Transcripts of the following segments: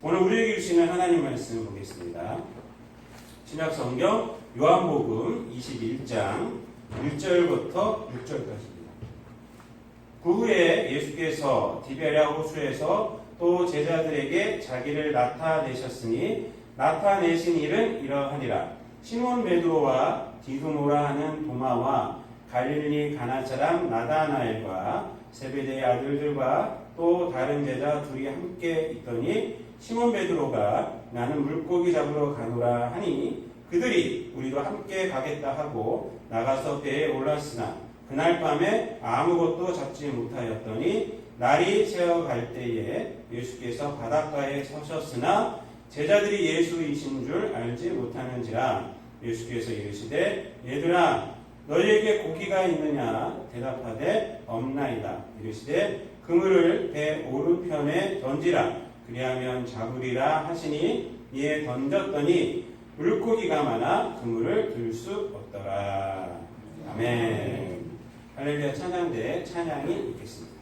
오늘 우리에게 주시는 하나님 말씀 보겠습니다. 신약성경 요한복음 21장 1절부터 6절까지입니다. 그 후에 예수께서 디베랴 호수에서 또 제자들에게 자기를 나타내셨으니 나타내신 일은 이러하니라. 시몬 베드로와 디두모라 하는 도마와 갈릴리 가나 사람 나다나엘과 세베대의 아들들과 또 다른 제자 둘이 함께 있더니 시몬 베드로가 나는 물고기 잡으러 가노라 하니 그들이 우리도 함께 가겠다 하고 나가서 배에 올랐으나 그날 밤에 아무것도 잡지 못하였더니 날이 새어갈 때에 예수께서 바닷가에 서셨으나 제자들이 예수이신 줄 알지 못하는지라. 예수께서 이르시되 얘들아 너희에게 고기가 있느냐 대답하되 없나이다. 이르시되 그물을 배 오른편에 던지라. 그리하면 잡으리라 하시니 이에 던졌더니 물고기가 많아 그물을 들 수 없더라. 아멘. 할렐루야. 찬양대 찬양이 있겠습니다.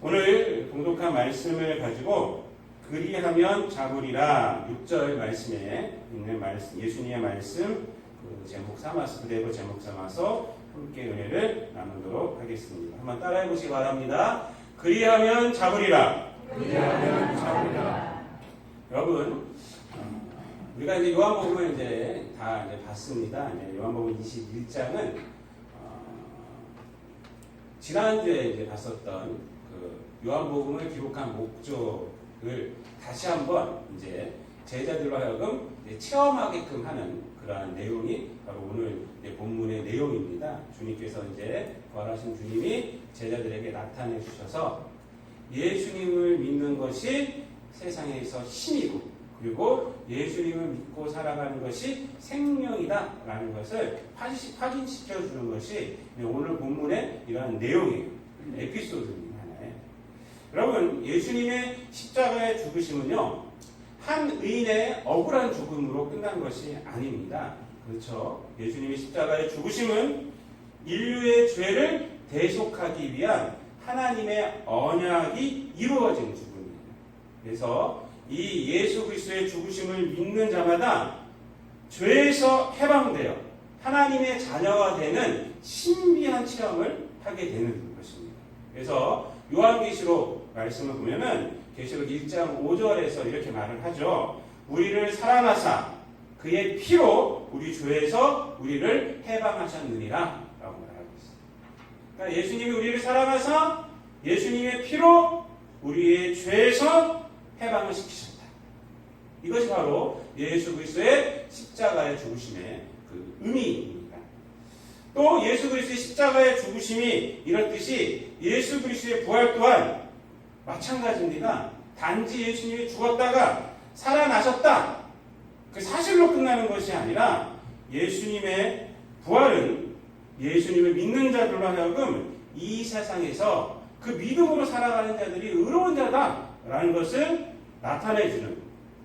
오늘 봉독한 말씀을 가지고 그리하면 잡으리라 6절 말씀에 있는 말씀, 예수님의 말씀 그 제목 삼아서 그대로 제목 삼아서 함께 은혜를 나누도록 하겠습니다. 한번 따라해 보시기 바랍니다. 그리하면 잡으리라. 그리하면 잡으리라. 여러분, 우리가 이제 요한복음을 이제 다 이제 봤습니다. 이제 요한복음 21장은 지난주에 이제 봤었던 그 요한복음을 기록한 목적을 다시 한번 이제 제자들로 하여금 이제 체험하게끔 하는 그러한 내용이 바로 오늘 이제 본문의 내용입니다. 주님께서 이제 부활하신 주님이 제자들에게 나타내 주셔서 예수님을 믿는 것이 세상에서 힘이고, 그리고 예수님을 믿고 살아가는 것이 생명이다라는 것을 확인시켜 주는 것이 오늘 본문의 이러한 내용이에요. 에피소드입니다. 하나의. 여러분, 예수님의 십자가의 죽으심은요, 한 의인의 억울한 죽음으로 끝난 것이 아닙니다. 그렇죠? 예수님의 십자가의 죽으심은 인류의 죄를 대속하기 위한 하나님의 언약이 이루어진 죽음입니다. 그래서 이 예수 그리스도의 죽으심을 믿는 자마다 죄에서 해방되어 하나님의 자녀가 되는 신비한 체험을 하게 되는 것입니다. 그래서 요한계시록 말씀을 보면은 계시록 1장 5절에서 이렇게 말을 하죠. 우리를 사랑하사 그의 피로 우리 죄에서 우리를 해방하셨느니라 라고 말하고 있습니다. 그러니까 예수님이 우리를 사랑하사 예수님의 피로 우리의 죄에서 해방을 시키셨다. 이것이 바로 예수 그리스도의 십자가의 죽으심의 그 의미입니다. 또 예수 그리스도의 십자가의 죽으심이 이렇듯이 예수 그리스도의 부활 또한 마찬가지입니다. 단지 예수님이 죽었다가 살아나셨다, 그 사실로 끝나는 것이 아니라 예수님의 부활은 예수님을 믿는 자들로 하여금 이 세상에서 그 믿음으로 살아가는 자들이 의로운 자다라는 것을 나타내주는,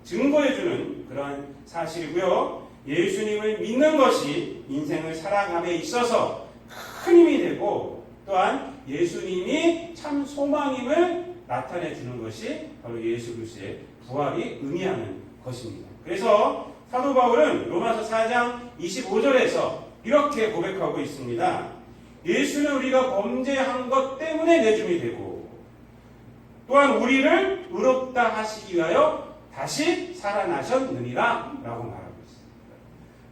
증거해주는 그러한 사실이고요. 예수님을 믿는 것이 인생을 살아감에 있어서 큰 힘이 되고, 또한 예수님이 참 소망임을 나타내주는 것이 바로 예수 그리스도의 부활이 의미하는 것입니다. 그래서 사도 바울은 로마서 4장 25절에서 이렇게 고백하고 있습니다. 예수는 우리가 범죄한 것 때문에 내줌이 되고, 또한 우리를 의롭다 하시기 위하여 다시 살아나셨느니라 라고 말하고 있습니다.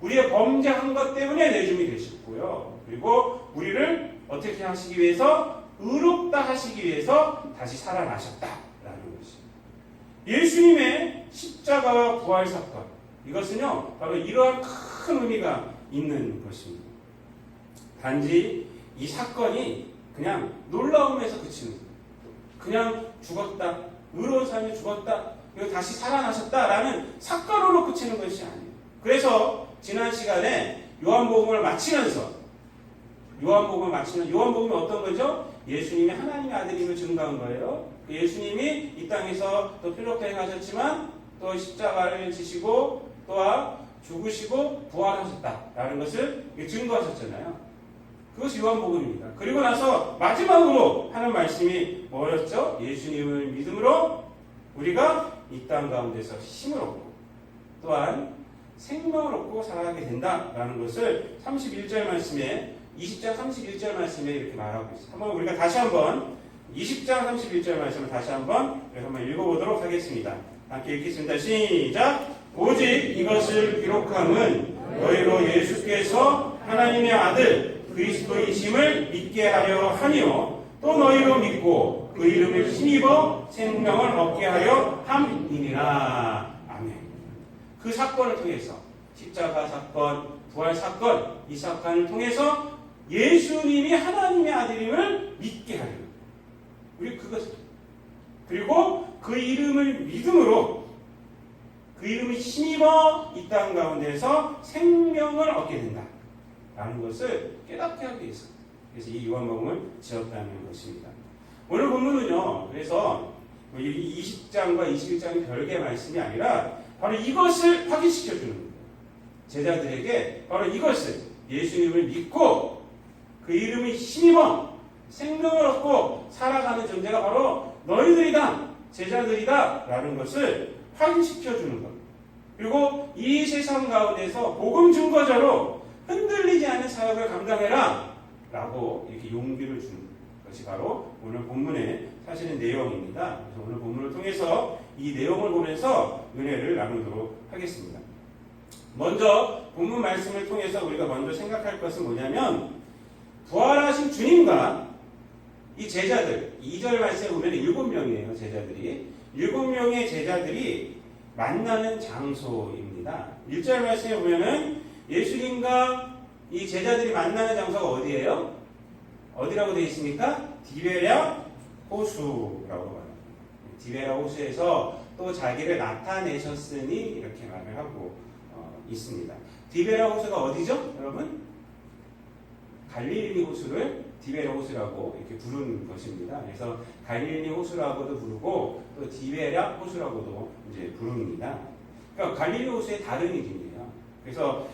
우리의 범죄한 것 때문에 내줌이 되셨고요. 그리고 우리를 어떻게 하시기 위해서? 의롭다 하시기 위해서 다시 살아나셨다라는 것입니다. 예수님의 십자가와 부활 사건, 이것은요 바로 이러한 큰 의미가 있는 것입니다. 단지 이 사건이 그냥 놀라움에서 그치는 거예요. 그냥 죽었다, 의로운 사람이 죽었다, 그리고 다시 살아나셨다라는 사건으로 그치는 것이 아니에요. 그래서 지난 시간에 요한복음을 마치면서 요한복음이 어떤 거죠? 예수님이 하나님의 아들임을 증거한 거예요. 예수님이 이 땅에서 또 필로토 행하셨지만 또 십자가를 지시고 또한 죽으시고 부활하셨다라는 것을 증거하셨잖아요. 그것이 요한복음입니다. 그리고 나서 마지막으로 하는 말씀이 뭐였죠? 예수님을 믿음으로 우리가 이 땅 가운데서 힘을 얻고 또한 생명을 얻고 살아가게 된다라는 것을 31절 말씀에 20장 31절 말씀에 이렇게 말하고 있습니다. 한번 우리가 다시 한번 20장 31절 말씀을 다시 한번 읽어보도록 하겠습니다. 함께 읽겠습니다. 시작! 오직 이것을 기록함은 너희로 예수께서 하나님의 아들 그리스도이심을 믿게 하려 하며 또 너희로 믿고 그 이름을 힘입어 생명을 얻게 하려 함이니라. 아멘. 그 사건을 통해서 십자가 사건, 부활 사건, 이 사건을 통해서 예수님이 하나님의 아들임을 믿게 하려. 우리 그것을. 그리고 그 이름을 믿음으로 그 이름을 힘입어 이 땅 가운데서 생명을 얻게 된다. 라는 것을 깨닫게 하기 위해서. 그래서 이 요한복음을 지었다는 것입니다. 오늘 본문은요, 그래서 이 20장과 21장이 별개의 말씀이 아니라 바로 이것을 확인시켜주는 거예요. 제자들에게 바로 이것을 예수님을 믿고 그 이름을 힘입어 생명을 얻고 살아가는 존재가 바로 너희들이다, 제자들이다 라는 것을 확인시켜주는 것. 그리고 이 세상 가운데서 복음 증거자로 흔들리지 않는 사역을 감당해라 라고 이렇게 용기를 주는 것이 바로 오늘 본문의 사실은 내용입니다. 그래서 오늘 본문을 통해서 이 내용을 보면서 은혜를 나누도록 하겠습니다. 먼저 본문 말씀을 통해서 우리가 먼저 생각할 것은 뭐냐면 부활하신 주님과 이 제자들, 2절 말씀에 보면 7명이에요, 제자들이. 7명의 제자들이 만나는 장소입니다. 1절 말씀에 보면은 예수님과 이 제자들이 만나는 장소가 어디예요? 어디라고 되어 있습니까? 디베랴 호수라고 말합니다. 디베랴 호수에서 또 자기를 나타내셨으니 이렇게 말을 하고 있습니다. 디베랴 호수가 어디죠, 여러분? 갈릴리 호수를 디베랴 호수라고 이렇게 부르는 것입니다. 그래서 갈릴리 호수라고도 부르고 또 디베랴 호수라고도 이제 부릅니다. 그러니까 갈릴리 호수의 다른 이름이에요. 그래서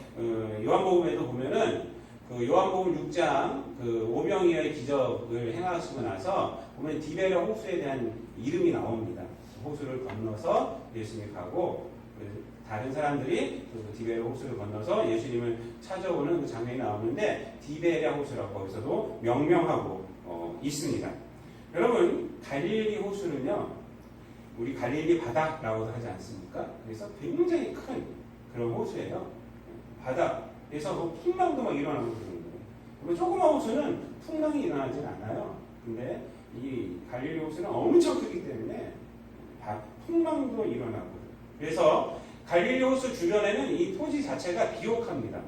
요한복음에도 보면은 그 요한복음 6장 그 오병이어의 기적을 행하시고 나서 보면 디베랴 호수에 대한 이름이 나옵니다. 호수를 건너서 예수님이 가고 다른 사람들이 그 디베랴 호수를 건너서 예수님을 찾아오는 그 장면이 나오는데 디베랴 호수라고 거기서도 명명하고 있습니다. 여러분, 갈릴리 호수는요, 우리 갈릴리 바다라고도 하지 않습니까? 그래서 굉장히 큰 그런 호수예요. 바다에서 뭐 풍랑도 막 일어나고 그러는 거예요. 조그만 호수는 풍랑이 일어나진 않아요. 근데 이 갈릴리 호수는 엄청 크기 때문에 풍랑도 일어나고, 그래서 갈릴리 호수 주변에는 이 토지 자체가 비옥합니다.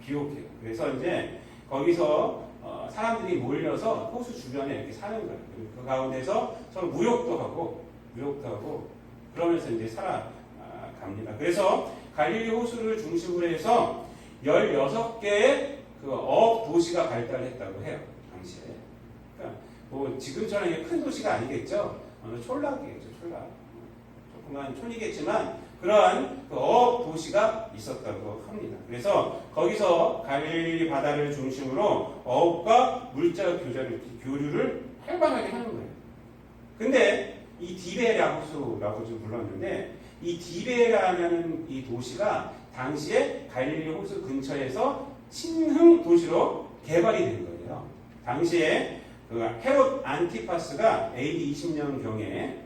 비옥해요. 그래서 이제 거기서 사람들이 몰려서 호수 주변에 이렇게 사는 거예요. 그 가운데서 서로 무역도 하고 그러면서 이제 살아갑니다. 그래서 갈릴리 호수를 중심으로 해서 16개의 그 어업 도시가 발달했다고 해요. 당시에. 그러니까 뭐 지금처럼 큰 도시가 아니겠죠. 촌락이겠죠. 촌락. 조그만 촌이겠지만 그러한 그 어업 도시가 있었다고 합니다. 그래서 거기서 갈릴리 바다를 중심으로 어업과 물자 교류를 활발하게 하는 거예요. 근데 이 디베랴 호수라고 좀 불렀는데 이 디베라라는 이 도시가 당시에 갈릴리 호수 근처에서 신흥 도시로 개발이 된 거예요. 당시에 그 헤롯 안티파스가 AD 20년경에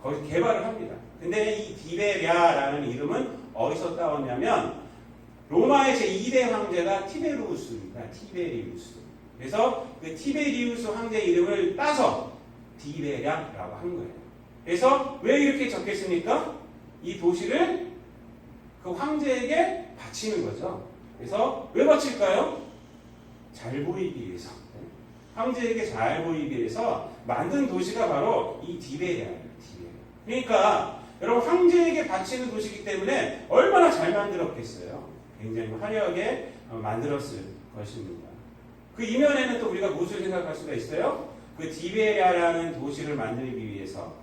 거기 개발을 합니다. 근데 이 디베랴라는 이름은 어디서 따왔냐면 로마의 제2대 황제가 티베리우스입니다. 티베리우스. 그래서 그 티베리우스 황제 이름을 따서 디베랴라고 한 거예요. 그래서 왜 이렇게 적겠습니까? 이 도시를 그 황제에게 바치는 거죠. 그래서 왜 바칠까요? 잘 보이기 위해서. 황제에게 잘 보이기 위해서 만든 도시가 바로 이 디베랴예요. 그러니까 여러분, 황제에게 바치는 도시이기 때문에 얼마나 잘 만들었겠어요. 굉장히 화려하게 만들었을 것입니다. 그 이면에는 또 우리가 무엇을 생각할 수가 있어요? 그 디베랴라는 도시를 만들기 위해서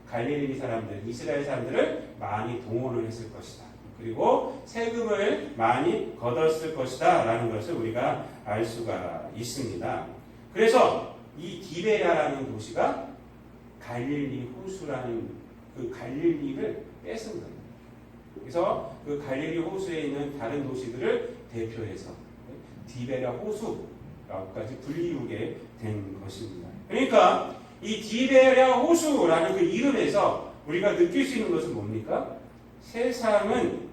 갈릴리 사람들, 이스라엘 사람들을 많이 동원을 했을 것이다. 그리고 세금을 많이 걷었을 것이다 라는 것을 우리가 알 수가 있습니다. 그래서 이 디베랴라는 도시가 갈릴리 호수라는 그 갈릴리를 뺏은 거예요. 그래서 그 갈릴리 호수에 있는 다른 도시들을 대표해서 디베랴 호수라고까지 불리우게 된 것입니다. 그러니까 이 디베랴 호수라는 그 이름에서 우리가 느낄 수 있는 것은 뭡니까? 세상은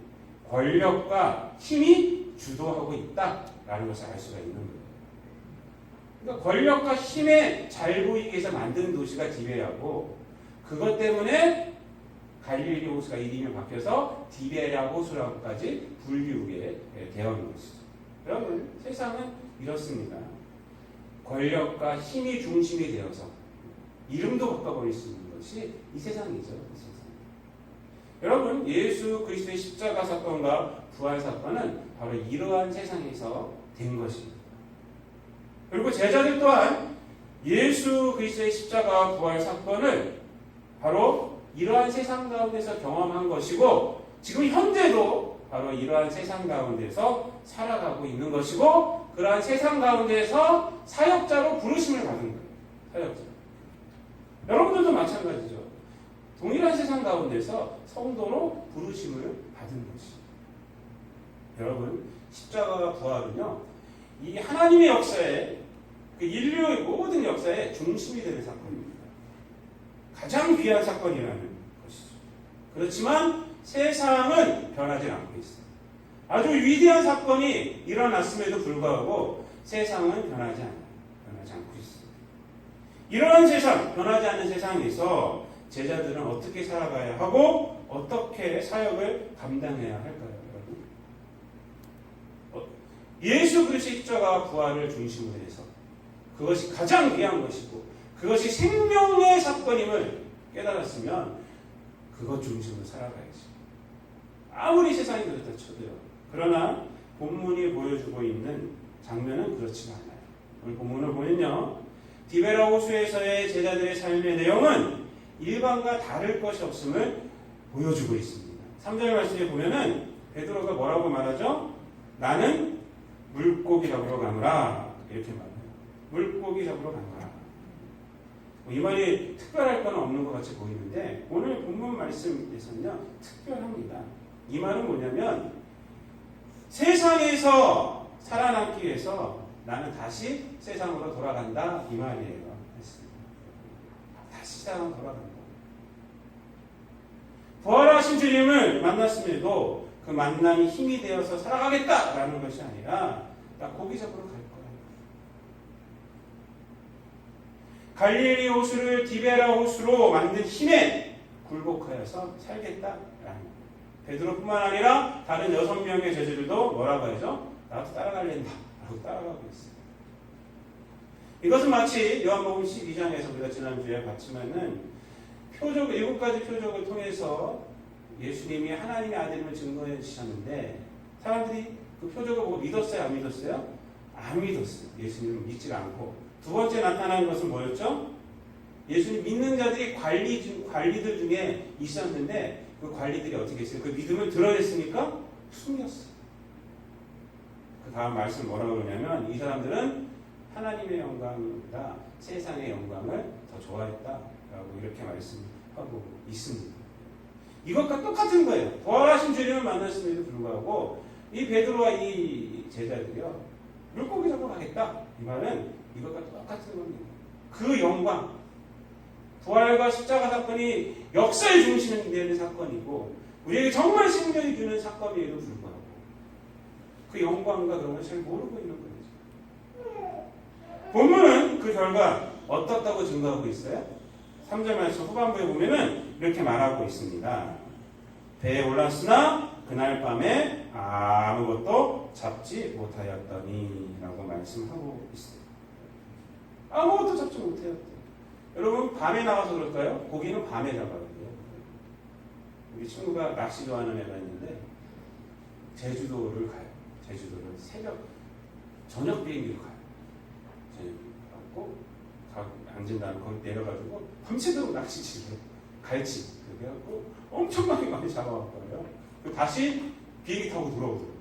권력과 힘이 주도하고 있다라는 것을 알 수가 있는 거예요. 그러니까 권력과 힘에 잘 보이기 위해서 만든 도시가 디베랴고, 그것 때문에 갈릴리 호수가 이름이 바뀌어서 디베랴 호수라고까지 불리우게 되었는 것이죠. 여러분, 세상은 이렇습니다. 권력과 힘이 중심이 되어서 이름도 바꿔버릴 수 있는 것이 이 세상이죠. 이 세상. 여러분, 예수 그리스도의 십자가 사건과 부활 사건은 바로 이러한 세상에서 된 것입니다. 그리고 제자들 또한 예수 그리스도의 십자가 부활 사건을 바로 이러한 세상 가운데서 경험한 것이고, 지금 현재도 바로 이러한 세상 가운데서 살아가고 있는 것이고, 그러한 세상 가운데서 사역자로 부르심을 받은 거예요. 사역자. 여러분들도 마찬가지죠. 동일한 세상 가운데서 성도로 부르심을 받은 것이죠. 여러분, 십자가와 부활은요, 이 하나님의 역사에, 그 인류의 모든 역사의 중심이 되는 사건입니다. 가장 귀한 사건이라는 것이죠. 그렇지만 세상은 변하지 않고 있어요. 아주 위대한 사건이 일어났음에도 불구하고 세상은 변하지 않고 있어요. 이러한 세상, 변하지 않는 세상에서 제자들은 어떻게 살아가야 하고 어떻게 사역을 감당해야 할까요, 여러분? 예수 그리스도의 십자가 부활을 중심으로 해서 그것이 가장 귀한 것이고 그것이 생명의 사건임을 깨달았으면 그것 중심으로 살아가야지. 아무리 세상이 그렇다 쳐도요. 그러나 본문이 보여주고 있는 장면은 그렇지가 않아요. 오늘 본문을 보면요. 디베라 호수에서의 제자들의 삶의 내용은 일반과 다를 것이 없음을 보여주고 있습니다. 3절 말씀에 보면은 베드로가 뭐라고 말하죠? 나는 물고기 잡으러 가노라. 이렇게 말해요. 물고기 잡으러 가노라. 이 말이 특별할 건 없는 것 같이 보이는데 오늘 본문 말씀에서는요. 특별합니다. 이 말은 뭐냐면 세상에서 살아남기 위해서 나는 다시 세상으로 돌아간다 이 말이에요. 다시 세상으로 돌아간다. 부활하신 주님을 만났음에도 그 만남이 힘이 되어서 살아가겠다라는 것이 아니라 나 고기 잡으러 갈 거야. 갈릴리 호수를 디베라 호수로 만든 힘에 굴복하여서 살겠다라는 거예요. 베드로뿐만 아니라 다른 6명의 제자들도 뭐라고 하죠? 나도 따라갈랜다 라고 따라가고 있어요. 이것은 마치 요한복음 12장에서 우리가 지난주에 봤지만은 표적, 7가지 표적을 통해서 예수님이 하나님의 아들임을 증거해 주셨는데 사람들이 그 표적을 보고 믿었어요? 안 믿었어요? 안 믿었어요. 예수님을 믿지 않고. 두 번째 나타난 것은 뭐였죠? 예수님 믿는 자들이 관리들 중에 있었는데 그 관리들이 어떻게 했어요? 그 믿음을 드러냈으니까 숨겼어요. 그 다음 말씀 뭐라고 그러냐면 이 사람들은 하나님의 영광보다 세상의 영광을 더 좋아했다라고 이렇게 말씀하고 있습니다. 이것과 똑같은 거예요. 부활하신 주님을 만났음에도 불구하고 이 베드로와 이 제자들이요 물고기 잡으러 가겠다. 이 말은 이것과 똑같은 겁니다. 그 영광, 부활과 십자가 사건이 역사의 중심이 되는 사건이고 우리에게 정말 생명이 주는 사건임에도 불구하고 그 영광과 그런 걸 잘 모르고 있는 거죠. 본문은 그 결과 어떻다고 증거하고 있어요? 3절 말씀 후반부에 보면은 이렇게 말하고 있습니다. 배에 올랐으나 그날 밤에 아무것도 잡지 못하였더니 라고 말씀하고 있어요. 아무것도 잡지 못하였대요. 여러분 밤에 나가서 그럴까요? 고기는 밤에 잡아야 돼요. 우리 친구가 낚시 좋아하는 애가 있는데 제주도를 가요. 제주도를 새벽 저녁 비행기로 가요. 저녁 가고 앉은 다음에 거기 내려가지고 밤새도록 낚시치고 갈치 그렇게 해갖고 엄청나게 많이 잡아왔거든요. 다시 비행기 타고 돌아오더라고요.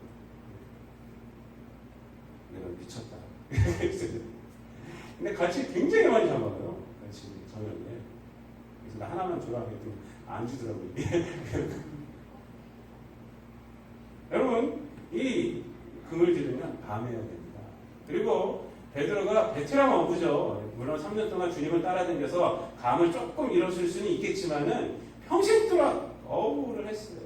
내가 미쳤다. 근데 갈치 굉장히 많이 잡아요. 갈치 저녁에. 그래서 나 하나만 주라고 했더니 안 주더라고요. 여러분 이 그물질은요 밤에 해야 됩니다. 그리고 베드로가 베테랑 어부죠. 물론 3년 동안 주님을 따라다녀서 감을 조금 잃었을 수는 있겠지만은 평생 동안 어부를 했어요.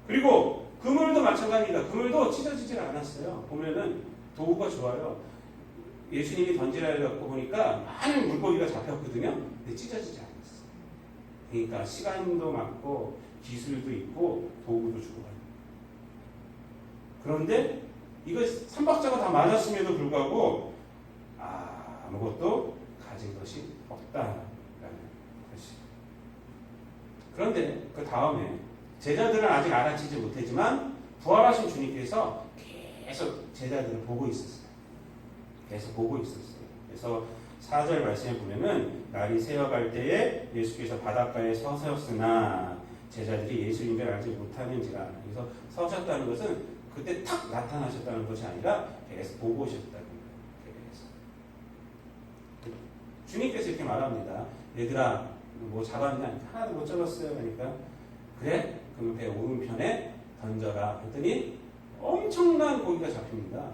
그리고 그물도 마찬가지입니다. 그물도 찢어지질 않았어요. 보면은 도구가 좋아요. 예수님이 던지라 해갖고 보니까 많은 물고기가 잡혔거든요. 근데 찢어지지 않았어요. 그러니까 시간도 많고 기술도 있고 도구도 주고받아요. 그런데 이거 3박자가 다 맞았음에도 불구하고 아무것도 가진 것이 없다라는 것이. 그런데 그 다음에 제자들은 아직 알아채지 못했지만 부활하신 주님께서 계속 제자들을 보고 있었어요. 계속 보고 있었어요. 그래서 4절 말씀에 보면은 날이 새어갈 때에 예수께서 바닷가에 서셨으나 제자들이 예수인 줄 알지 못하는지라. 그래서 서셨다는 것은 그때 탁 나타나셨다는 것이 아니라 계속 보고 오셨다는 거예요. 주님께서 이렇게 말합니다. 얘들아 뭐 잡았냐? 하나도 못 잡았어요. 그러니까 그래? 그러면 배 오른편에 던져라 했더니 엄청난 고기가 잡힙니다.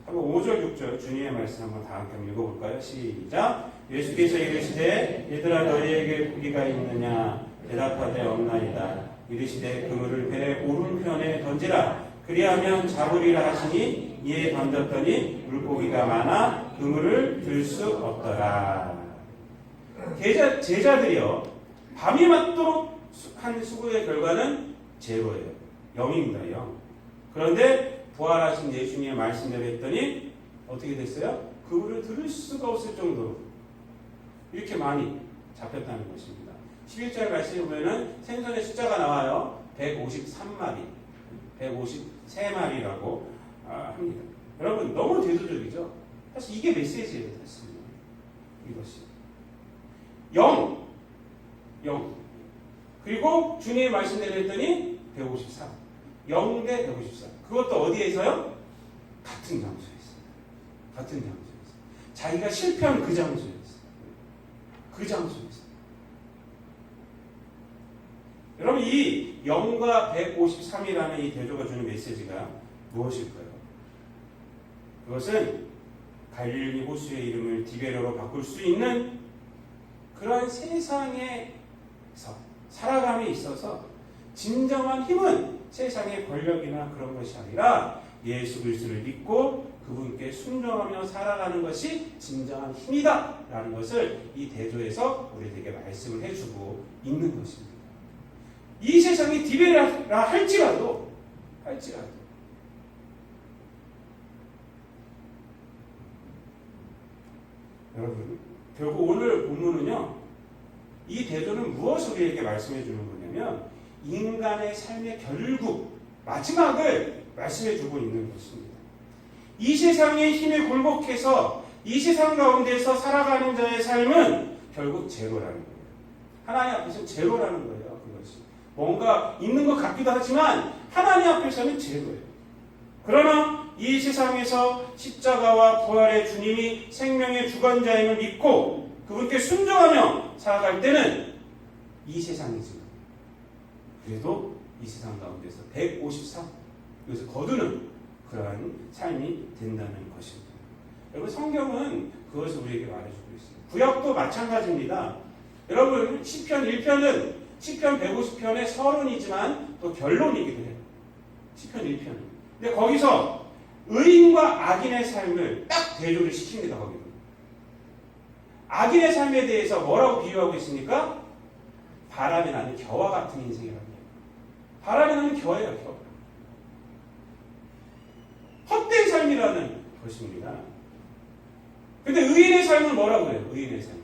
한번 5절 6절 주님의 말씀 한번 다 함께 읽어볼까요? 시작. 예수께서 이르시되 얘들아 너희에게 고기가 있느냐? 대답하되 없나이다. 이르시되 그물을 배 오른편에 던지라. 그리하면 잡으리라 하시니 이에 던졌더니 물고기가 많아 그물을 들 수 없더라. 제자들이요 밤이 맞도록 한 수고의 결과는 제로예요. 0입니다. 0. 그런데 부활하신 예수님의 말씀대로 했더니 어떻게 됐어요? 그물을 들을 수가 없을 정도로 이렇게 많이 잡혔다는 것입니다. 11절 말씀에 보면은 생선의 숫자가 나와요. 153마리, 153마리라고 합니다. 여러분 너무 대조적이죠? 사실 이게 메시지예요. 사실 이것이 0 그리고 주님의 말씀대로 했더니 153 0 대 153 그것도 어디에서요? 같은 장소에서 같은 장소에서 자기가 실패한 그 장소에서 그 장소에서 여러분 이 0과 153이라는 이 대조가 주는 메시지가 무엇일까요? 그것은 갈릴리 호수의 이름을 디베로로 바꿀 수 있는 그러한 세상에서 살아감에 있어서 진정한 힘은 세상의 권력이나 그런 것이 아니라 예수 그리스도를 믿고 그분께 순종하며 살아가는 것이 진정한 힘이다 라는 것을 이 대조에서 우리에게 말씀을 해주고 있는 것입니다. 이 세상이 디베라 할지라도 여러분 결국 오늘 본문은요 이 대조는 무엇을 우리에게 말씀해 주는 거냐면 인간의 삶의 결국 마지막을 말씀해 주고 있는 것입니다. 이 세상의 힘에 굴복해서 이 세상 가운데서 살아가는 자의 삶은 결국 제로라는 거예요. 하나님 앞에서 제로라는 거예요. 그것이 뭔가 있는 것 같기도 하지만 하나님 앞에서는 제로예요. 그러나 이 세상에서 십자가와 부활의 주님이 생명의 주관자임을 믿고 그분께 순종하며 살아갈 때는 이 세상이지만 그래도 이 세상 가운데서 153 여기서 거두는 그러한 삶이 된다는 것입니다. 여러분 성경은 그것을 우리에게 말해주고 있어요. 구약도 마찬가지입니다. 여러분 시편 1편은 시편 150편의 서론이지만 또 결론이기도 해요. 시편 1편은. 근데 거기서 의인과 악인의 삶을 딱 대조를 시킵니다. 거기는. 악인의 삶에 대해서 뭐라고 비유하고 있습니까? 바람이 나는 겨와 같은 인생이라고 해요. 바람이 나는 겨예요. 겨. 헛된 삶이라는 것입니다. 근데 의인의 삶은 뭐라고 해요? 의인의 삶은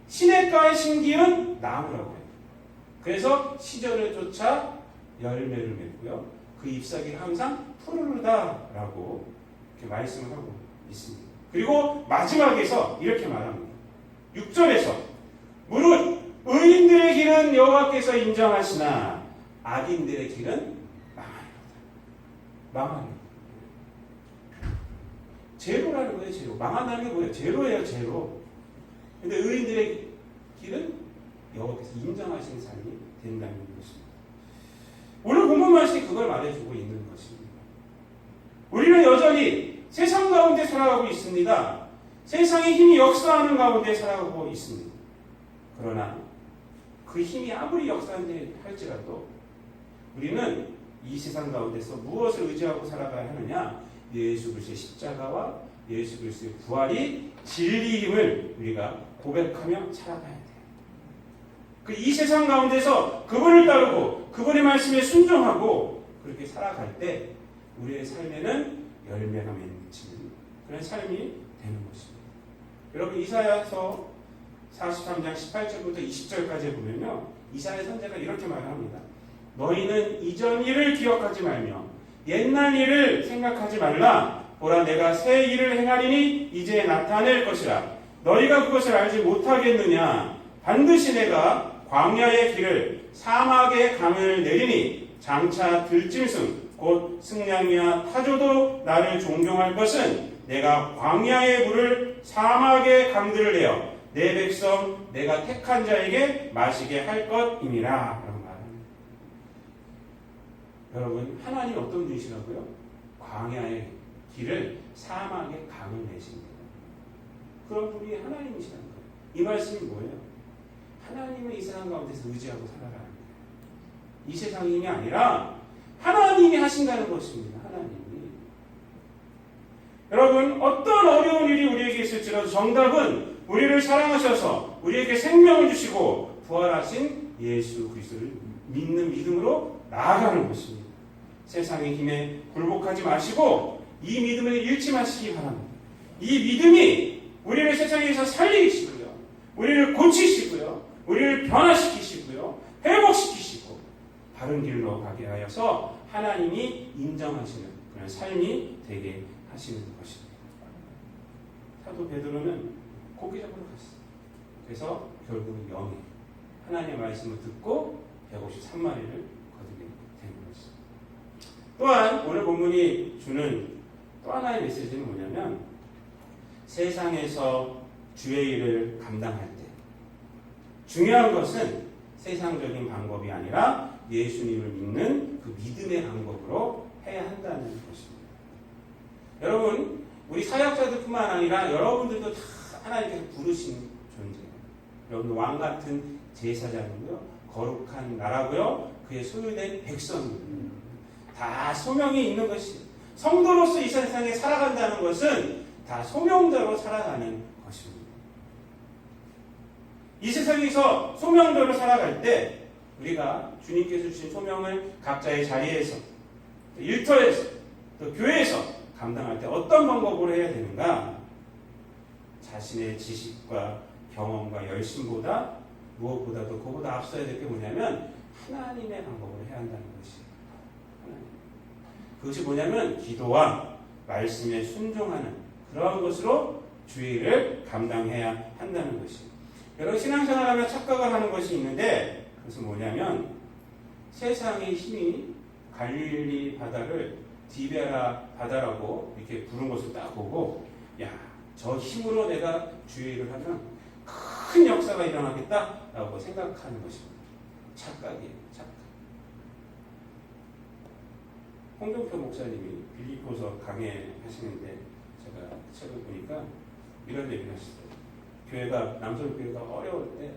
시냇가에 심기는 나무라고 해요. 그래서 시절을 쫓아 열매를 맺고요. 그 잎사귀는 항상 푸르르다라고 이렇게 말씀을 하고 있습니다. 그리고 마지막에서 이렇게 말합니다. 6절에서 무릇 의인들의 길은 여호와께서 인정하시나 악인들의 길은 망하리로다. 제로라는 거예요. 제로. 망한다는 게 뭐예요? 제로예요. 제로. 근데 의인들의 길은 여호와께서 인정하시는 삶이 된다는 것입니다. 오늘 본문 말씀이 그걸 말해주고 있는 것입니다. 우리는 여전히 세상 가운데 살아가고 있습니다. 세상의 힘이 역사하는 가운데 살아가고 있습니다. 그러나 그 힘이 아무리 역사한지 할지라도 우리는 이 세상 가운데서 무엇을 의지하고 살아가야 하느냐? 예수 그리스도의 십자가와 예수 그리스도의 부활이 진리임을 우리가 고백하며 살아가야 돼요. 그 이 세상 가운데서 그분을 따르고 그분의 말씀에 순종하고 그렇게 살아갈 때 우리의 삶에는 열매가 맺히는 그런 삶이 되는 것입니다. 여러분 이사야서 43장 18절부터 20절까지 보면요. 이사야 선지자가 이렇게 말합니다. 너희는 이전 일을 기억하지 말며 옛날 일을 생각하지 말라. 보라 내가 새 일을 행하리니 이제 나타낼 것이라. 너희가 그것을 알지 못하겠느냐. 반드시 내가 광야의 길을 사막의 강을 내리니 장차 들짐승 곧 승냥이와 타조도 나를 존경할 것은 내가 광야의 물을 사막의 강들을 내어 내 백성 내가 택한 자에게 마시게 할 것임이라 라고 말합니다. 여러분 하나님 어떤 분이시라고요? 광야의 길을 사막의 강을 내십니다. 그런 분이 하나님이시라는 거예요. 이 말씀이 뭐예요? 하나님은 이 세상 가운데서 의지하고 살아가는 거예요. 이 세상이 아니라 하나님이 하신다는 것입니다. 하나님이. 여러분, 어떤 어려운 일이 우리에게 있을지라도 정답은 우리를 사랑하셔서 우리에게 생명을 주시고 부활하신 예수 그리스도를 믿는 믿음으로 나아가는 것입니다. 세상의 힘에 굴복하지 마시고 이 믿음을 잃지 마시기 바랍니다. 이 믿음이 우리를 세상에서 살리시고요, 우리를 고치시고요, 우리를 변화시키시고요, 회복시키시고 바른 길로 가게 하여서 하나님이 인정하시는 그런 삶이 되게 하시는 것입니다. 사도 베드로는 고기잡으러 갔어요. 그래서 결국은 영이 하나님의 말씀을 듣고 153마리를 거두게 된 것입니다. 또한 오늘 본문이 주는 또 하나의 메시지는 뭐냐면, 세상에서 주의 일을 감당할 때 중요한 것은 세상적인 방법이 아니라 예수님을 믿는 그 믿음의 방법으로 해야 한다는 것입니다. 여러분, 우리 사역자들뿐만 아니라 여러분들도 다 하나님께서 부르신 존재예요. 여러분, 왕 같은 제사장이고요, 거룩한 나라고요, 그의 소유된 백성이고요. 다 소명이 있는 것이, 성도로서 이 세상에 살아간다는 것은 다 소명자로 살아가는 것입니다. 이 세상에서 소명자로 살아갈 때 우리가 주님께서 주신 소명을 각자의 자리에서, 또 일터에서, 또 교회에서 감당할 때 어떤 방법으로 해야 되는가? 자신의 지식과 경험과 열심보다 무엇보다도 그보다 앞서야 될 게 뭐냐면 하나님의 방법으로 해야 한다는 것이에요. 그것이 뭐냐면 기도와 말씀에 순종하는 그러한 것으로 주의 일을 감당해야 한다는 것이에요. 여러분, 신앙생활하면 착각을 하는 것이 있는데, 그것은 뭐냐면 세상의 힘이 갈릴리 바다를 디베라 바다라고 이렇게 부른 것을 딱 보고, 야, 저 힘으로 내가 주의 일을 하면 큰 역사가 일어나겠다라고 생각하는 것입니다. 착각이에요. 착각. 홍종표 목사님이 빌립보서 강해하시는데 제가 책을 보니까 이런 얘기를 하시더라고요. 남성교회가 어려울 때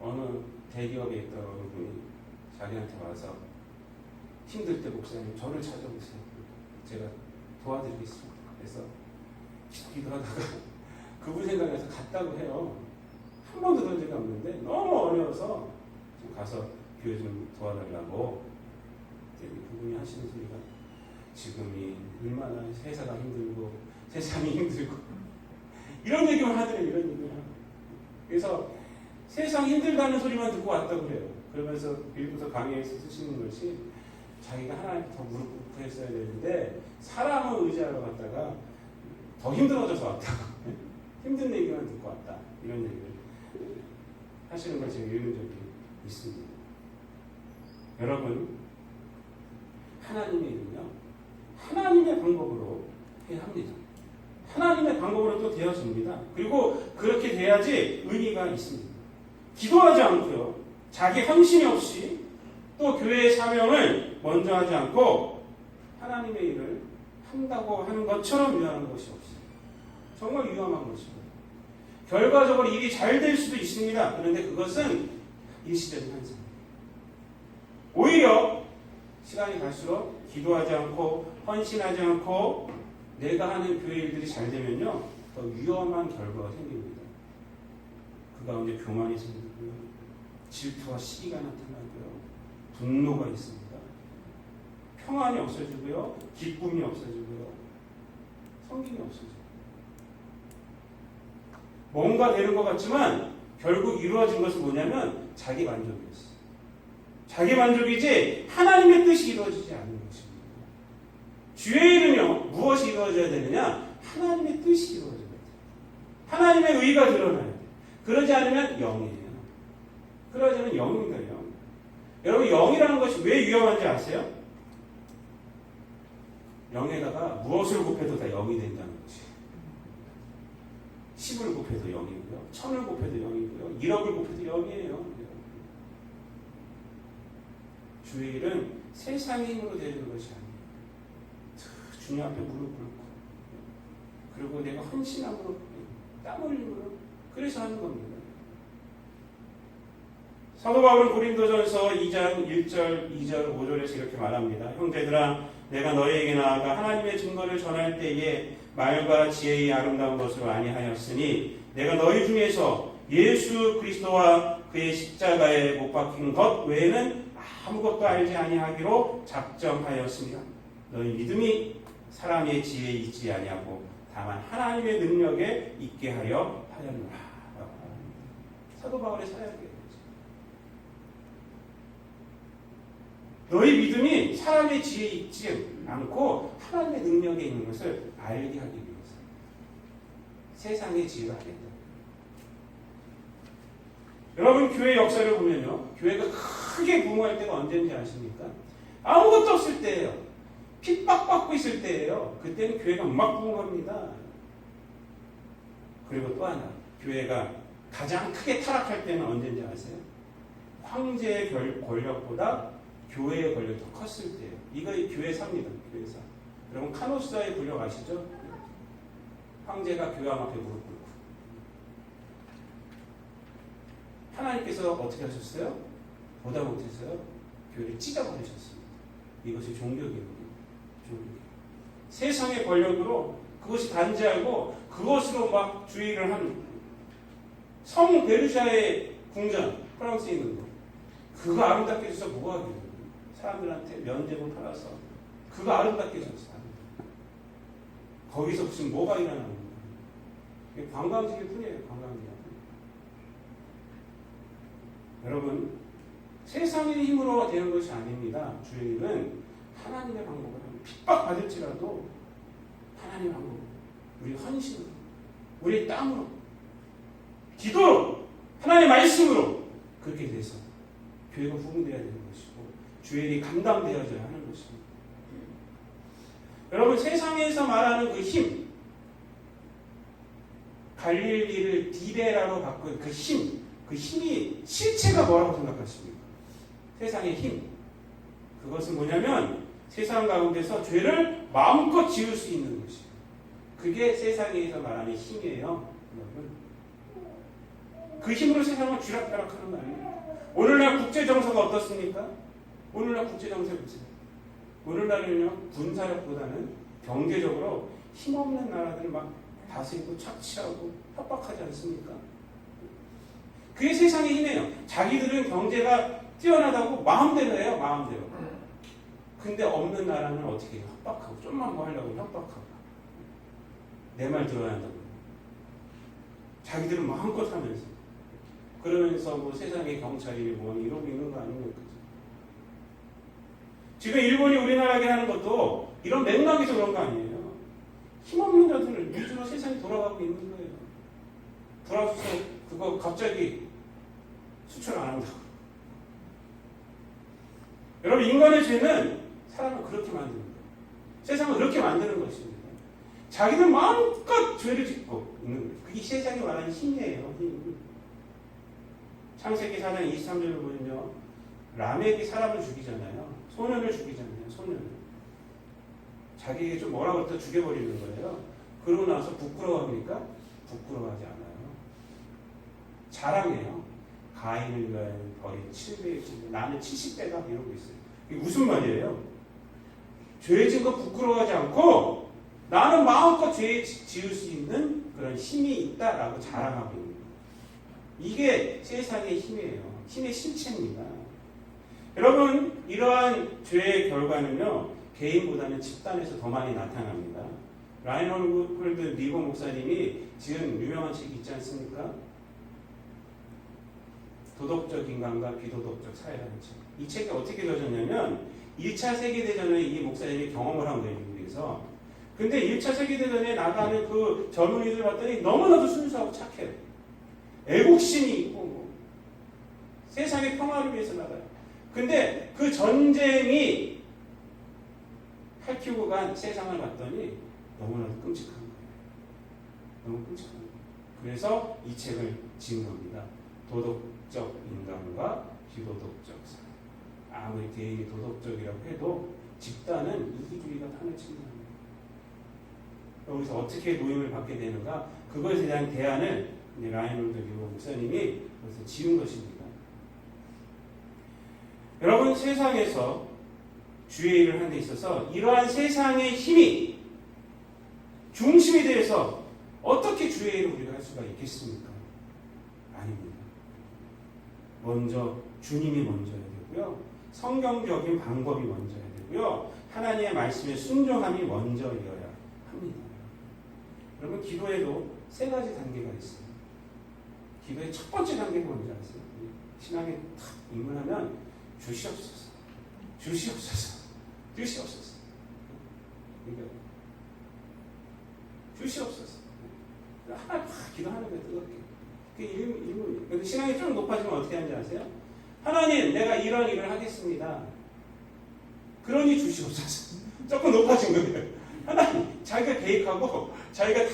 어느 대기업에 있던 어느 분이 자기한테 와서 힘들 때 목사님 저를 찾아오세요. 제가 도와드리겠습니다. 그래서 기도하다가 그분 생각해서 갔다고 해요. 한 번도 그런 적이 없는데 너무 어려워서 좀 가서 교회 좀 도와달라고. 그분이 하시는 소리가 지금이 얼마나 회사가 힘들고 세상이 힘들고 이런 얘기만 하더래요. 이런 얘기만 하고. 그래서 세상 힘들다는 소리만 듣고 왔다고 그래요. 그러면서 빌립보서 강의에서 쓰시는 것이 자기가 하나님께 더 무릎 꿇고 했어야 되는데 사람을 의지하러 갔다가 더 힘들어져서 왔다고. 힘든 얘기만 듣고 왔다. 이런 얘기를 하시는 걸 제가 읽은 적이 있습니다. 여러분, 하나님의 일은요, 하나님의 방법으로 해야 합니다. 하나님의 방법으로 또 되어집니다. 그리고 그렇게 돼야지 의미가 있습니다. 기도하지 않고요, 자기 헌신이 없이 또 교회의 사명을 먼저 하지 않고 하나님의 일을 한다고 하는 것처럼 위하는 것이 없어요. 정말 위험한 것입니다. 결과적으로 일이 잘 될 수도 있습니다. 그런데 그것은 일시적인 현상입니다. 오히려 시간이 갈수록 기도하지 않고 헌신하지 않고 내가 하는 교회 일들이 잘 되면요, 더 위험한 결과가 생깁니다. 그 가운데 교만이 생기고요, 질투와 시기가 나타나고요, 분노가 있습니다. 평안이 없어지고요, 기쁨이 없어지고요, 성김이 없어지고, 뭔가 되는 것 같지만 결국 이루어진 것은 뭐냐면 자기 만족이었어요. 자기 만족이지 하나님의 뜻이 이루어지지 않는 것입니다. 주의 일은요, 무엇이 이루어져야 되느냐? 하나님의 뜻이 이루어져야 돼요. 하나님의 의가 드러나야 돼요. 그러지 않으면 영이에요. 그러지 않으면 영입니다. 영. 여러분, 영이라는 것이 왜 위험한지 아세요? 영에다가 무엇을 곱해도 다 영이 된다는 것이에요. 10을 곱해도 0이고요. 1000을 곱해도 0이고요. 1억을 곱해도 0이에요. 주의 일은 세상의 힘으로 되는 것이 아니에요. 주님 앞에 무릎 꿇고, 그리고 내가 헌신함으로, 땀 흘림으로, 그래서 하는 겁니다. 사도 바울은 고린도전서 2장 1절, 2절, 5절에서 이렇게 말합니다. 형제들아, 내가 너희에게 나아가 하나님의 증거를 전할 때에 말과 지혜의 아름다운 것으로 아니하였으니 내가 너희 중에서 예수 그리스도와 그의 십자가에 못 박힌 것 외에는 아무것도 알지 아니하기로 작정하였습니다. 너희 믿음이 사람의 지혜에 있지 아니하고 다만 하나님의 능력에 있게 하려 하였노라. 사도 바울의 사역이에요. 너희 믿음이 사람의 지혜에 있지 않고 하나님의 능력에 있는 것을 알게 하기 위해서 세상의 지혜가 아니다. 여러분 교회 역사를 보면요, 교회가 크게 부흥할 때가 언제인지 아십니까? 아무것도 없을 때예요. 핍박받고 있을 때예요. 그때는 교회가 막 부흥합니다. 그리고 또 하나, 교회가 가장 크게 타락할 때는 언제인지 아세요? 황제의 권력보다 교회의 권력이 더 컸을 때예요. 이거 교회사입니다. 교회사. 여러분 카노스다의 권력 아시죠? 황제가 교회 앞에 무릎 꿇고. 하나님께서 어떻게 하셨어요? 보다 못했어요. 교회를 찢어버리셨습니다. 이것이 종교개혁입니다. 종교개혁. 세상의 권력으로 그것이 단지하고 그것으로 막 주의를 하는 성 베르샤의 궁전, 프랑스에 있는 거. 그거 아름답게 해서 뭐가 하겠어요? 사람들한테 면제부 팔아서 그거 아름답게 해줬어요. 거기서 무슨 뭐가 일어나는 거예요? 이게 관광지일 뿐이에요. 관광지일 뿐. 여러분, 세상의 힘으로 되는 것이 아닙니다. 주의는 하나님의 방법으로 핍박받을지라도 하나님의 방법으로 우리 헌신으로 우리 땀으로 기도로 하나님의 말씀으로 그렇게 돼서 교회가 부흥되어야 되는 것이고 주의 일이 감당되어져야 하는 것입니다. 여러분 세상에서 말하는 그 힘, 갈릴리를 디베라로 바꾼 그 힘, 그 힘이 실체가 뭐라고 생각하십니까? 세상의 힘. 그것은 뭐냐면 세상 가운데서 죄를 마음껏 지을 수 있는 것이에요. 그게 세상에서 말하는 힘이에요. 여러분. 그 힘으로 세상을 쥐락펴락하는 거 아니에요. 오늘날 국제정서가 어떻습니까? 오늘날 국제정세 보세요. 오늘날은요, 군사력보다는 경제적으로 힘없는 나라들을 막 다스리고 착취하고 협박하지 않습니까? 그게 세상의 힘이에요. 자기들은 경제가 뛰어나다고 마음대로 해요, 마음대로. 근데 없는 나라는 어떻게 해요? 협박하고, 좀만 뭐 하려고 협박하고. 내 말 들어야 한다고. 자기들은 마음껏 하면서. 그러면서 뭐 세상의 경찰이 뭐 이러고 있는 거 아닙니까? 지금 일본이 우리나라에게 하는 것도 이런 맥락에서 그런 거 아니에요. 힘없는 자들을 위주로 세상이 돌아가고 있는 거예요. 불화수소 그거 갑자기 수출 안 한다고. 여러분 인간의 죄는 사람을 그렇게 만드는 거예요. 세상을 그렇게 만드는 것입니다. 자기들 마음껏 죄를 짓고 있는 거예요. 그게 세상이 말하는 힘이에요. 힘. 창세기 4장 23절을 보면요. 라멕이 사람을 죽이잖아요. 소년을 죽이잖아요. 소년을. 자기에게 좀 뭐라고 했다 죽여버리는 거예요. 그러고 나서 부끄러워합니까? 부끄러워하지 않아요. 자랑해요. 가인을 위하여 버린 7배의 7배. 나는 70배다 이러고 있어요. 이게 무슨 말이에요? 죄 지은 거 부끄러워하지 않고 나는 마음껏 죄 지을 수 있는 그런 힘이 있다라고 자랑하고 있는 거예요. 이게 세상의 힘이에요. 힘의 실체입니다. 여러분 이러한 죄의 결과는요. 개인보다는 집단에서 더 많이 나타납니다. 라인홀드 리버 목사님이 지은 유명한 책이 있지 않습니까? 도덕적 인간과 비도덕적 사회라는 책. 이 책이 어떻게 되어졌냐면 1차 세계대전에 이 목사님이 경험을 한 거예요. 미국에서. 근데 1차 세계대전에 나가는 그 젊은이들 봤더니 너무나도 순수하고 착해요. 애국심이 있고 뭐. 세상의 평화를 위해서 나가요. 근데 그 전쟁이 핥히고 간 세상을 봤더니 너무나도 끔찍한 거예요. 너무 끔찍한 거예요. 그래서 이 책을 지은 겁니다. 도덕적 인간과 비도덕적 사회. 아무리 개인이 도덕적이라고 해도 집단은 이기주의가 탄을 친다. 여기서 어떻게 노임을 받게 되는가? 그것에 대한 대안을 라인홀드 리버 목사님이 그래서 지은 것입니다. 여러분, 세상에서 주의 일을 하는 데 있어서 이러한 세상의 힘이 중심이 되어서 어떻게 주의 일을 우리가 할 수가 있겠습니까? 아닙니다. 먼저 주님이 먼저야 되고요. 성경적인 방법이 먼저야 되고요. 하나님의 말씀에 순종함이 먼저여야 합니다. 여러분, 기도에도 세 가지 단계가 있어요. 기도의 첫 번째 단계가 뭔지 아세요? 신앙에 탁 입문하면 주시옵소서, 주시옵소서, 주시옵소서. 주시옵소서. 하나 막 기도하는 거예요, 뜨겁게. 그게 일문이에요. 근데 신앙이 좀 높아지면 어떻게 하는지 아세요? 하나님, 내가 이런 일을 하겠습니다. 그러니 주시옵소서. 조금 높아진 거예요. 하나님, 자기가 계획하고, 자기가 다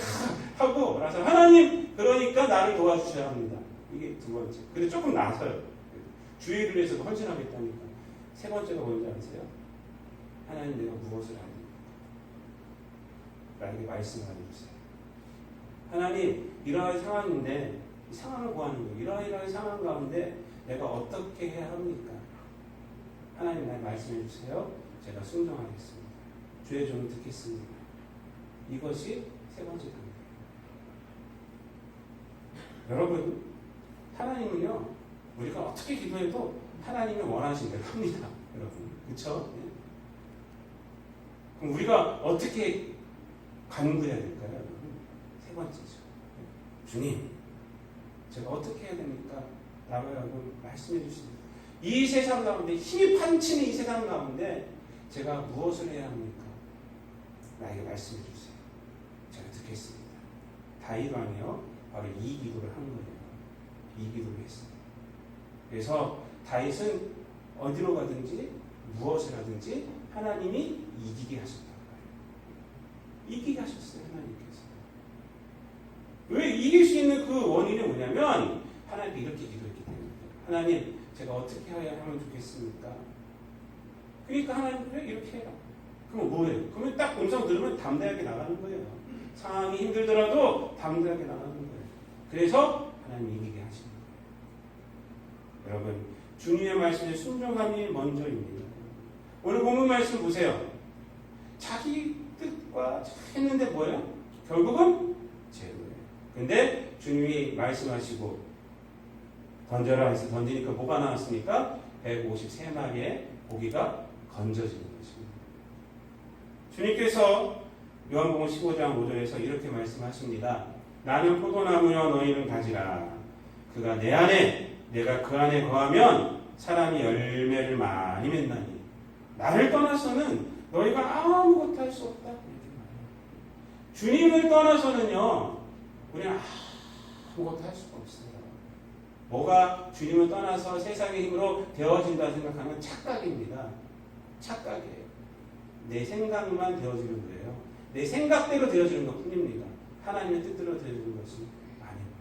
하고, 그래서 하나님, 그러니까 나를 도와주셔야 합니다. 이게 두 번째. 근데 조금 나서요. 주의를 위해서 헌신하겠다니까. 세 번째가 뭔지 아세요? 하나님, 내가 무엇을 하니? 나에게 말씀을 해주세요. 하나님, 이러한 상황인데, 이 상황을 구하는 거예요. 이러한 상황 가운데 내가 어떻게 해야 합니까? 하나님, 날 말씀해 주세요. 제가 순종하겠습니다. 주의 종을 듣겠습니다. 이것이 세 번째 단계. 여러분, 하나님은요, 우리가 어떻게 기도해도 하나님이 원하신 대로 합니다. 여러분, 그렇죠? 네. 그럼 우리가 어떻게 간구해야 될까요? 여러분? 세 번째죠. 주님, 제가 어떻게 해야 됩니까? 라고 말씀해 주십니다. 이 세상 가운데, 힘이 판치는 이 세상 가운데 제가 무엇을 해야 합니까? 나에게 말씀해 주세요. 제가 듣겠습니다. 다윗 왕이요, 바로 이 기도를 한 거예요. 이 기도를 했어요. 그래서 다윗은 어디로 가든지 무엇을 하든지 하나님이 이기게 하셨다고 해요. 이기게 하셨어요, 하나님께서. 왜 이길 수 있는 그 원인이 뭐냐면 하나님께 이렇게 기도했기 때문에. 하나님, 제가 어떻게 해야 하면 좋겠습니까? 그러니까 하나님, 그래, 이렇게 해라. 그럼 뭐예요? 그러면 딱 음성 들으면 담대하게 나가는 거예요. 상황이 힘들더라도 담대하게 나가는 거예요. 그래서 하나님 이기게 하십니다. 여러분, 주님의 말씀에 순종함이 먼저입니다. 오늘 본문 말씀 보세요. 자기 뜻과 했는데 뭐예요? 결국은 죄로예요. 근데 주님이 말씀하시고 던져라 해서 던지니까 뭐가 나왔습니까? 153마리의 고기가 건져지는 것입니다. 주님께서 요한복음 15장 5절에서 이렇게 말씀하십니다. 나는 포도나무여 너희는 가지라. 그가 내 안에 내가 그 안에 거하면 사람이 열매를 많이 맺나니 나를 떠나서는 너희가 아무것도 할 수 없다. 주님을 떠나서는요, 우리는 아무것도 할 수가 없어요. 뭐가 주님을 떠나서 세상의 힘으로 되어진다 생각하면 착각입니다. 착각이에요. 내 생각만 되어지는 거예요. 내 생각대로 되어지는 것 뿐입니다. 하나님의 뜻대로 되어지는 것이 아닙니다.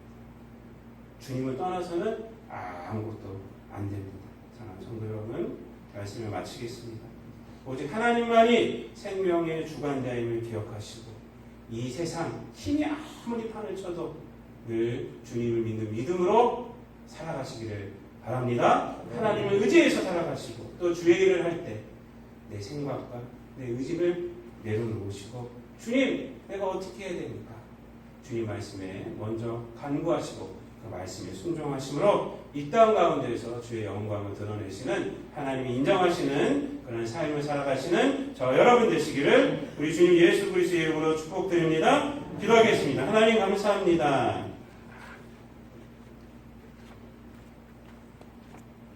주님을 떠나서는 아무것도 안 됩니다. 사랑하는 성도 여러분, 말씀을 마치겠습니다. 오직 하나님만이 생명의 주관자임을 기억하시고 이 세상 힘이 아무리 판을 쳐도 늘 주님을 믿는 믿음으로 살아가시기를 바랍니다. 하나님을 의지해서 살아가시고 또 주의 일을 할 때 내 생각과 내 의지를 내려놓으시고 주님, 내가 어떻게 해야 됩니까? 주님 말씀에 먼저 간구하시고 그 말씀에 순종하심으로 이 땅 가운데에서 주의 영광을 드러내시는 하나님이 인정하시는 그런 삶을 살아가시는 저 여러분 되시기를 우리 주님 예수 그리스도의 이름으로 축복드립니다. 기도하겠습니다. 하나님 감사합니다.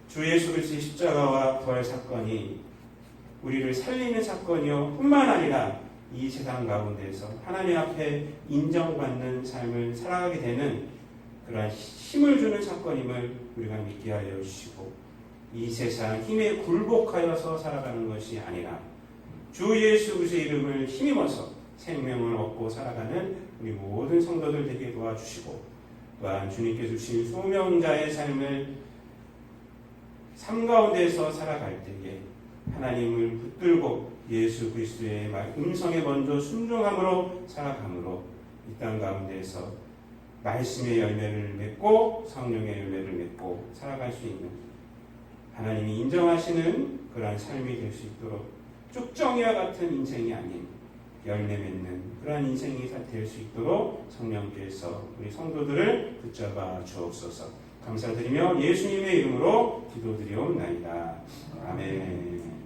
주 예수 그리스도의 십자가와 부활 사건이 우리를 살리는 사건이요 뿐만 아니라 이 세상 가운데에서 하나님 앞에 인정받는 삶을 살아가게 되는 그러한 힘을 주는 사건임을 우리가 믿게 하여 주시고 이 세상 힘에 굴복하여서 살아가는 것이 아니라 주 예수 그리스도의 이름을 힘입어서 생명을 얻고 살아가는 우리 모든 성도들 되게 도와주시고 또한 주님께서 주신 소명자의 삶을 삶 가운데서 살아갈 때에 하나님을 붙들고 예수 그리스도의 음성에 먼저 순종함으로 살아감으로 이 땅 가운데에서 말씀의 열매를 맺고 성령의 열매를 맺고 살아갈 수 있는 하나님이 인정하시는 그러한 삶이 될 수 있도록 쭉정이와 같은 인생이 아닌 열매 맺는 그러한 인생이 될 수 있도록 성령께서 우리 성도들을 붙잡아 주옵소서. 감사드리며 예수님의 이름으로 기도드리옵나이다. 아멘.